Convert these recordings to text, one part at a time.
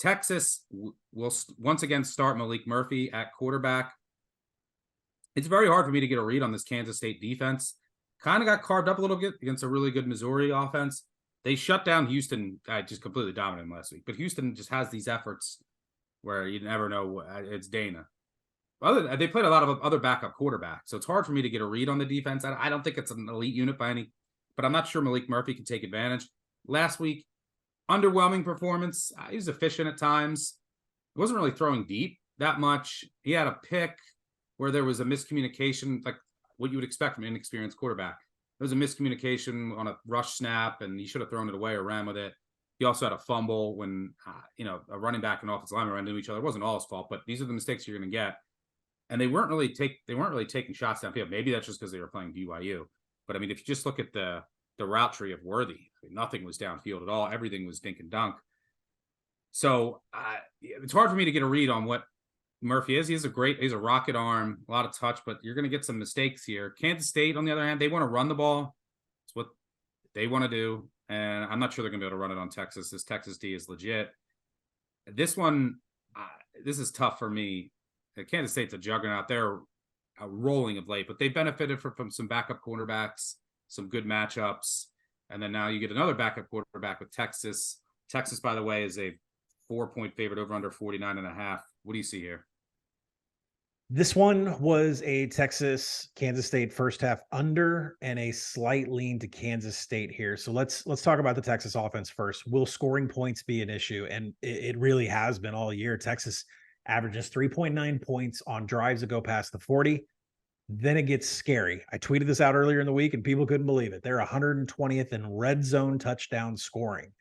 Texas will once again start Malik Murphy at quarterback. It's very hard for me to get a read on this Kansas State defense. Kind of got carved up a little bit against a really good Missouri offense. They shut down Houston, just completely dominated last week. But Houston just has these efforts where you never know. It's Dana. They played a lot of other backup quarterbacks, so it's hard for me to get a read on the defense. I don't think it's an elite unit by any, but I'm not sure Malik Murphy can take advantage. Last week, underwhelming performance. He was efficient at times. He wasn't really throwing deep that much. He had a pick where there was a miscommunication, like what you would expect from an inexperienced quarterback. There was a miscommunication on a rush snap, and he should have thrown it away or ran with it. He also had a fumble when, a running back and offensive lineman ran into each other. It wasn't all his fault, but these are the mistakes you're going to get. And they weren't really taking shots downfield. Maybe that's just because they were playing BYU. But I mean, if you just look at the route tree of Worthy, nothing was downfield at all. Everything was dink and dunk. So it's hard for me to get a read on what Murphy is. He's a rocket arm, a lot of touch, but you're going to get some mistakes here. Kansas State, on the other hand, they want to run the ball. It's what they want to do. And I'm not sure they're going to be able to run it on Texas. This Texas D is legit. This one, this is tough for me. Kansas State's a juggernaut. They're rolling of late, but they benefited from some backup quarterbacks, some good matchups. And then now you get another backup quarterback with Texas. Texas, by the way, is a 4-point favorite over under 49.5. What do you see here? This one was a Texas-Kansas State first half under and a slight lean to Kansas State here. So let's talk about the Texas offense first. Will scoring points be an issue? And it really has been all year. Texas averages 3.9 points on drives that go past the 40. Then it gets scary. I tweeted this out earlier in the week and people couldn't believe it. They're 120th in red zone touchdown scoring.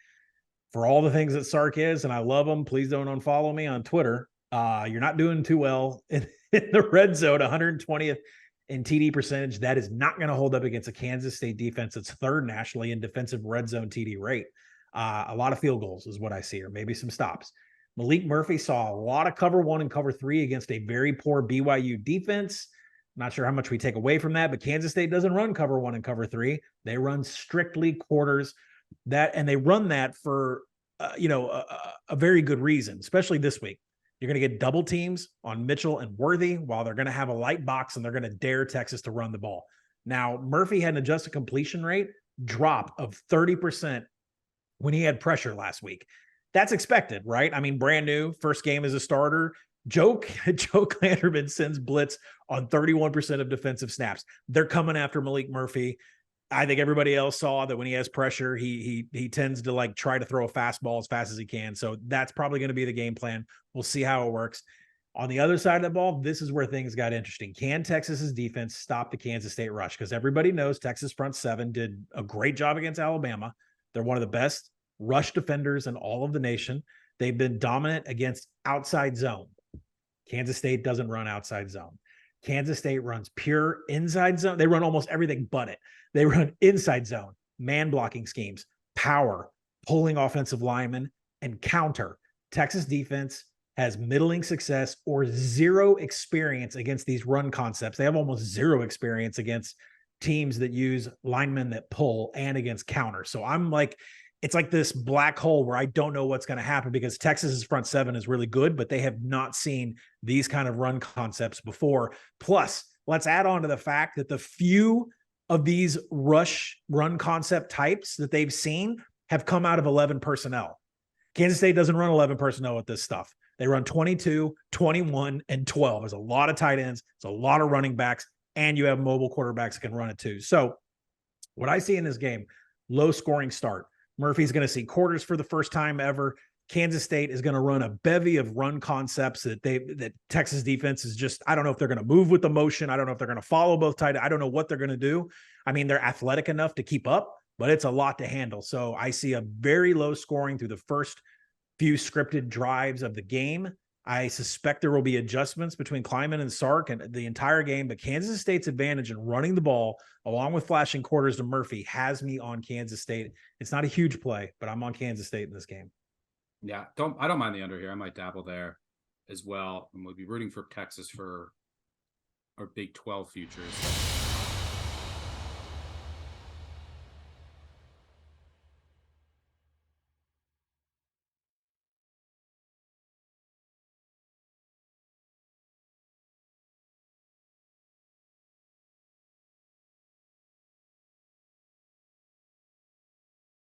For all the things that Sark is, and I love him, please don't unfollow me on Twitter. You're not doing too well in the red zone, 120th in TD percentage. That is not going to hold up against a Kansas State defense that's third nationally in defensive red zone TD rate. A lot of field goals is what I see, or maybe some stops. Malik Murphy saw a lot of cover 1 and cover 3 against a very poor BYU defense. Not sure how much we take away from that, but Kansas State doesn't run cover 1 and cover 3. They run strictly quarters. And they run that for a very good reason, especially this week. You're going to get double teams on Mitchell and Worthy while they're going to have a light box and they're going to dare Texas to run the ball. Now, Murphy had an adjusted completion rate drop of 30% when he had pressure last week. That's expected, right? I mean, brand new, first game as a starter. Joe Klanderman sends blitz on 31% of defensive snaps. They're coming after Malik Murphy. I think everybody else saw that when he has pressure, he tends to try to throw a fastball as fast as he can. So that's probably going to be the game plan. We'll see how it works. On the other side of the ball, this is where things got interesting. Can Texas's defense stop the Kansas State rush? Because everybody knows Texas front seven did a great job against Alabama. They're one of the best rush defenders in all of the nation. They've been dominant against outside zone. Kansas State doesn't run outside zone. Kansas State runs pure inside zone. They run almost everything but it. They run inside zone, man blocking schemes, power, pulling offensive linemen, and counter. Texas defense has middling success or zero experience against these run concepts. They have almost zero experience against teams that use linemen that pull and against counter. So it's like this black hole where I don't know what's going to happen because Texas's front seven is really good, but they have not seen these kind of run concepts before. Plus, let's add on to the fact that the few of these rush run concept types that they've seen have come out of 11 personnel. Kansas State doesn't run 11 personnel with this stuff. They run 22, 21, and 12. There's a lot of tight ends. There's a lot of running backs, and you have mobile quarterbacks that can run it too. So what I see in this game, low scoring start. Murphy's going to see quarters for the first time ever. Kansas State is going to run a bevy of run concepts that Texas defense is just, I don't know if they're going to move with the motion. I don't know if they're going to follow both tight. I don't know what they're going to do. I mean, they're athletic enough to keep up, but it's a lot to handle. So I see a very low scoring through the first few scripted drives of the game. I suspect there will be adjustments between Kleiman and Sark and the entire game, but Kansas State's advantage in running the ball, along with flashing quarters to Murphy, has me on Kansas State. It's not a huge play, but I'm on Kansas State in this game. Yeah, I don't mind the under here. I might dabble there as well. And we'll be rooting for Texas for our Big 12 futures.